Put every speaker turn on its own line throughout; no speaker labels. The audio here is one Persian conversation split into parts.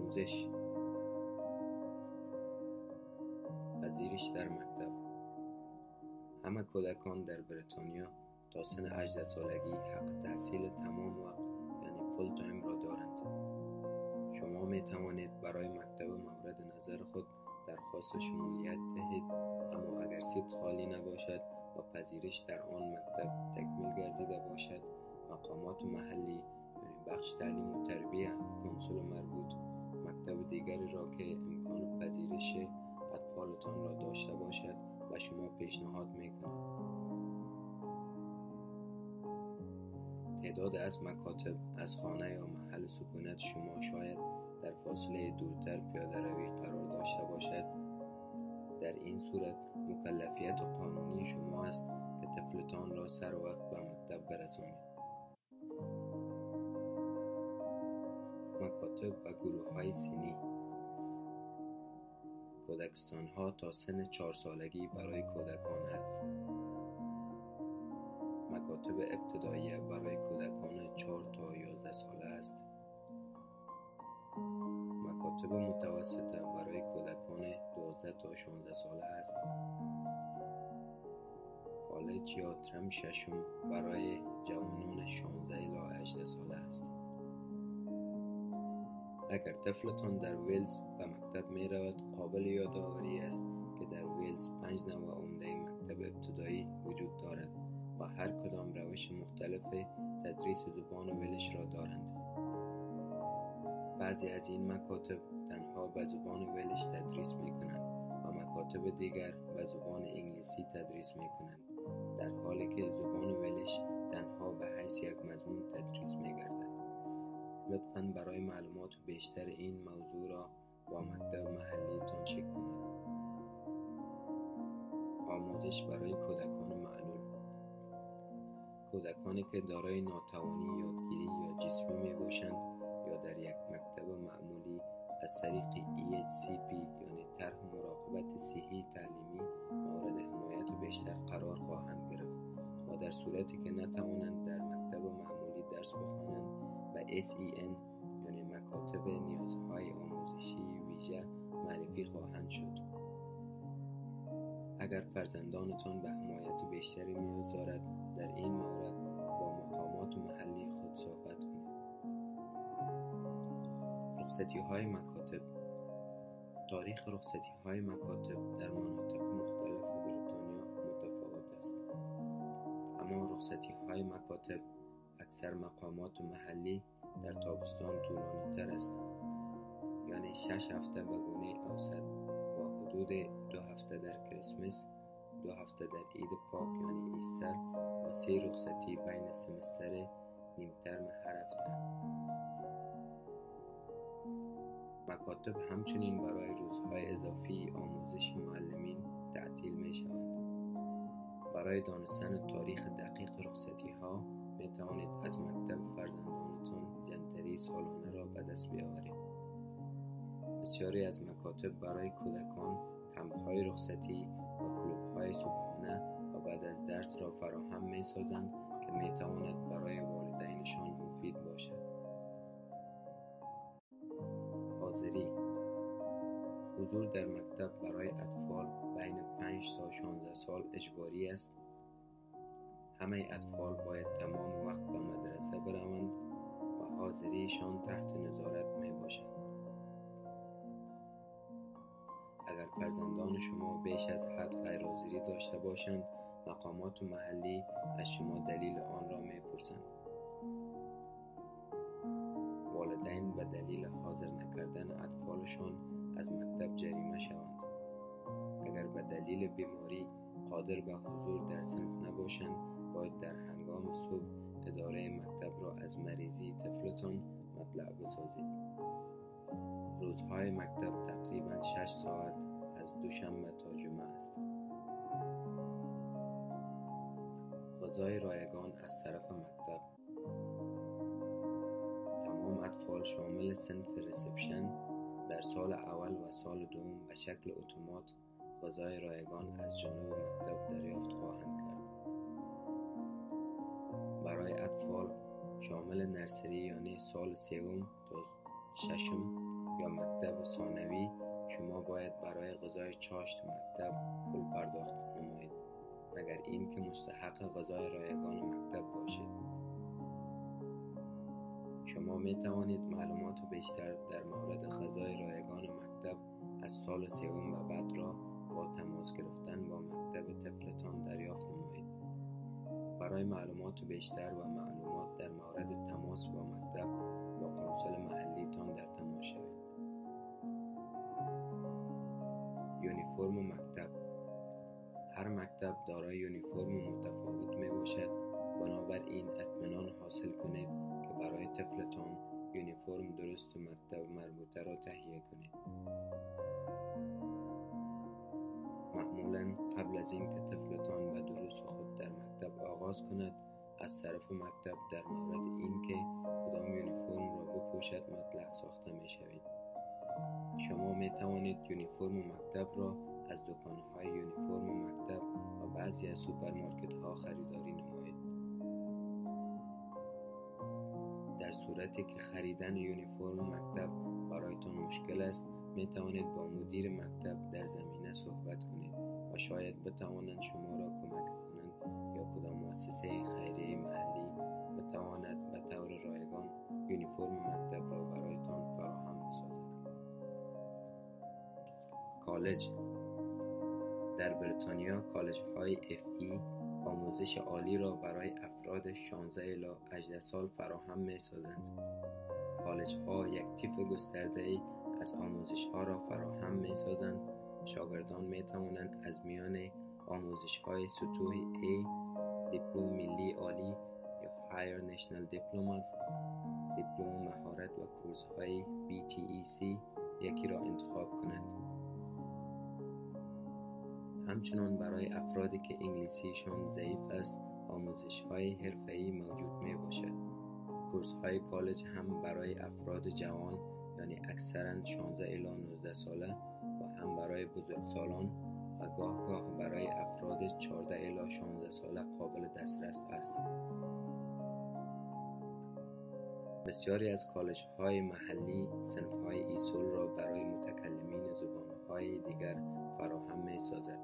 آموزش. پذیرش در مکتب. همه کودکان در بریتانیا تا سن 18 سالگی حق تحصیل تمام وقت یعنی فول تایم را دارند. شما می توانید برای مکتب مورد نظر خود درخواست شمولیت دهید، اما اگر سیت خالی نباشد و پذیرش در آن مکتب تکمیل گردیده باشد، مقامات محلی یعنی بخش تعلیم و تربیه، کنسول مربوط، مکتب دیگری را که امکان پذیرش اطفالتان را داشته باشد و شما پیشنهاد می‌کنند. تعداد از مکاتب از خانه یا محل سکونت شما شاید در فاصله دورتر پیاده روی قرار داشته باشد. در این صورت مکلفیت قانونی شما است که طفلتان را سر وقت به مکتب برسانید. مکاتب و گروه‌های سنی. کودکستان‌ها تا سن 4 سالگی برای کودکان است. مکاتب ابتدایی برای کودکان 4 تا 11 ساله است. مکاتب متوسطه برای کودکان 12 تا 16 ساله است. کالج یا ترم ششم برای جوانان 16 الی 18 ساله است. اگر طفلتان در ویلز به مکتب می رود، قابل یادآوری است که در ویلز 5 نوع عمده مکتب ابتدایی وجود دارد و هر کدام روش مختلف تدریس زبان ولش را دارند. بعضی از این مکاتب تنها به زبان ولش تدریس می کنند و مکاتب دیگر به زبان انگلیسی تدریس می کنند، در حالی که زبان ولش تنها به حیث یک مضمون تدریس می گردد. لطفاً برای معلومات بیشتر این موضوع را با مکتب محلی تان چک کنید. آموزش برای کودکان معلول. کودکانی که دارای ناتوانی یادگیری یا جسمی می باشند یا در یک مکتب معمولی از طریق EHCP یعنی طرح مراقبت صحی تعلیمی مورد حمایت بیشتر قرار خواهند گرفت و در صورتی که نتوانند در مکتب معمولی درس بخوانند و SEN یعنی مکاتب نیازهای آموزشی ویژه معرفی خواهند شد. اگر فرزندانتان به حمایت بیشتری نیاز دارد، در این مورد با مقامات محلی خود صحبت کنید. رخصتی‌های مکاتب. تاریخ رخصتی‌های مکاتب در مناطق مختلف بریتانیا متفاوت است، اما رخصتی‌های مکاتب اکثر مقامات محلی در تابستان طولانی تر است، یعنی 6 هفته به گونه اوسط و حدود 2 هفته در کریسمس، 2 هفته در عید پاک یعنی ایستر و 3 رخصتی بین سمستر نیم ترم هر هفته. مکاتب همچنین برای روزهای اضافی آموزش معلمین تعطیل می شوند. برای دانستن تاریخ دقیق رخصتی ها می توانید از مکتب فرزندانتان جنتری سالانه را به دست بیاورید. بسیاری از مکاتب برای کودکان کمپ‌های رخصتی و کلوب‌های صبحانه و بعد از درس را فراهم می سازند که می تواند برای والدینشان مفید باشد. حاضری. حضور در مکتب برای اطفال بین 5 تا 16 سال اجباری است. همه اطفال باید تمام وقت به مدرسه بروند و حاضریشان تحت نظارت می باشد. اگر فرزندان شما بیش از حد غیرحاضری داشته باشند، مقامات محلی از شما دلیل آن را می پرسند. والدین به دلیل حاضر نکردن اطفالشان از مکتب جریمه شوند. اگر به دلیل بیماری قادر به حضور در صنف نباشند، باید در هنگام صبح اداره مکتب را از مریضی طفلتان مطلع بسازید. روزهای مکتب تقریباً 6 ساعت از دوشنبه تا جمعه است. غذای رایگان از طرف مکتب. تمام اطفال شامل صنف ریسپشن در سال اول و سال دوم به شکل اتومات غذای رایگان از جانب مکتب دریافت خواهند کرد. برای اطفال شامل نرسری یعنی سال سوم تا ششم یا مکتب ثانوی شما باید برای غذای چاشت مکتب پول پرداخت نمایید، مگر این که مستحق غذای رایگان مکتب باشید. شما می توانید معلومات بیشتر در مورد غذای رایگان مکتب از سال سوم و بعد را با تماس گرفتن با مکتب طفلتان دریافت نمایید. برای معلومات بیشتر و معلومات در مورد تماس با مکتب با کنسول محلیتان در تماس شوید. یونیفرم مکتب. هر مکتب دارای یونیفرم متفاوت می باشد، بنابراین اطمینان حاصل کنید که برای طفلتان یونیفرم درست و مکتب مربوطه را تهیه کنید. معمولاً قبل از اینکه طفلتان به دروس خود در مکتب آغاز کند، از طرف مکتب در مورد اینکه کدام یونیفرم را بپوشد مطلع ساخته می شوید. شما می توانید یونیفرم مکتب را از دکان‌های یونیفرم مکتب و بعضی از سوپرمارکت‌ها خریداری نمایید. در صورتی که خریدن یونیفرم مکتب برایتان مشکل است، می توانید با مدیر مکتب در زمینه صحبت کنید و شاید بتوانند شما را کمک کنند یا کدام مؤسسه خیریه محلی بتواند به طور رایگان یونیفرم مکتب را برایتان فراهم بسازد. کالج. در بریتانیا کالج‌های FE آموزش عالی را برای افراد 16 الی 18 سال فراهم می‌سازند. کالج‌ها یک تیپ گسترده‌ای از آموزش‌ها را فراهم می‌سازند. شاگردان می‌توانند از میان آموزش‌های سطوح A، دیپلم ملی عالی یا Higher National Diplomas، دیپلم مهارت و کورس‌های BTEC یکی را انتخاب کنند. همچنان برای افرادی که انگلیسیشان ضعیف است، آموزش‌های حرفه‌ای موجود میباشد. کورس‌های کالج هم برای افراد جوان، یعنی اکثراً 16 الی 19 ساله، و هم برای بزرگسالان و گاه برای افراد 14 الی 16 ساله قابل دسترس است. بسیاری از کالج‌های محلی صنف‌های ایسول را برای متکلمین زبان‌های دیگر فراهم می‌سازد.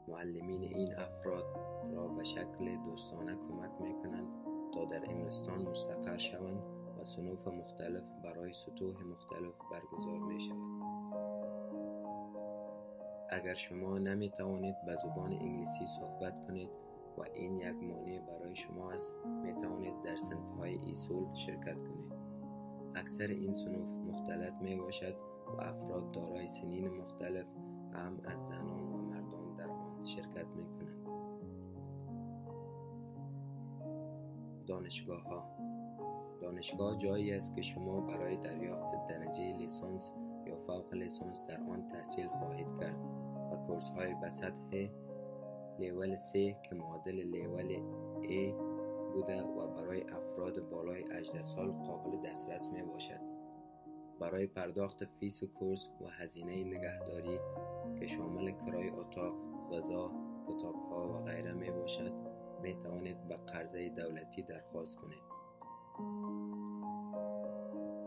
معلمین این افراد را به شکل دوستانه کمک می‌کنند تا در انگلستان مستقر شوند و صنوف مختلف برای سطوح مختلف برگزار می‌شود. اگر شما نمی‌توانید به زبان انگلیسی صحبت کنید و این یک مانع برای شما است، می‌توانید در صنف‌های ایسول شرکت کنید. اکثر این صنوف مختلط میباشد و افراد دارای سنین مختلف هم از زنان و مردان در آن شرکت میکنند. دانشگاه جایی است که شما برای دریافت درجه لیسانس یا فوق لیسانس در آن تحصیل خواهید کرد و کورس‌های به سطح لیول 3 که معادل لیول A بوده و برای افراد بالای 18 سال قابل دسترس می باشد. برای پرداخت فیس کورس و هزینه نگهداری که شامل کرایه اتاق، غذا، کتاب‌ها و غیره می باشد، می توانید به قرضه دولتی درخواست کنید.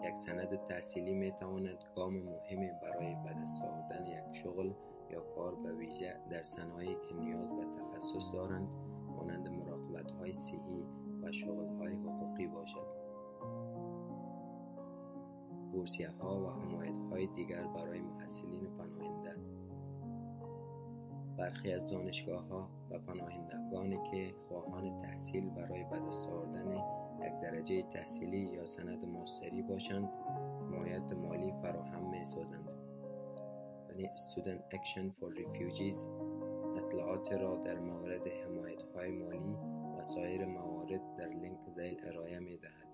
یک سند تحصیلی می تواند گام مهمی برای به دست آوردن یک شغل یا کار به ویژه در صنایعی که نیاز به تخصص دارند، مانند مراقبت‌های صحی و شغل‌های حقوقی باشد. بورسیه‌ها و حمایت‌های دیگر برای محصلین پناهنده. برخی از دانشگاه‌ها و پناهندگانی که خواهان تحصیل برای به دست آوردن یک درجه تحصیلی یا سند ماستری باشند، حمایت مالی فراهم می‌سازند. یعنی Student Action for Refugees اطلاعات را در مورد حمایت‌های مالی و سایر موارد در لینک ذیل ارائه می‌دهد.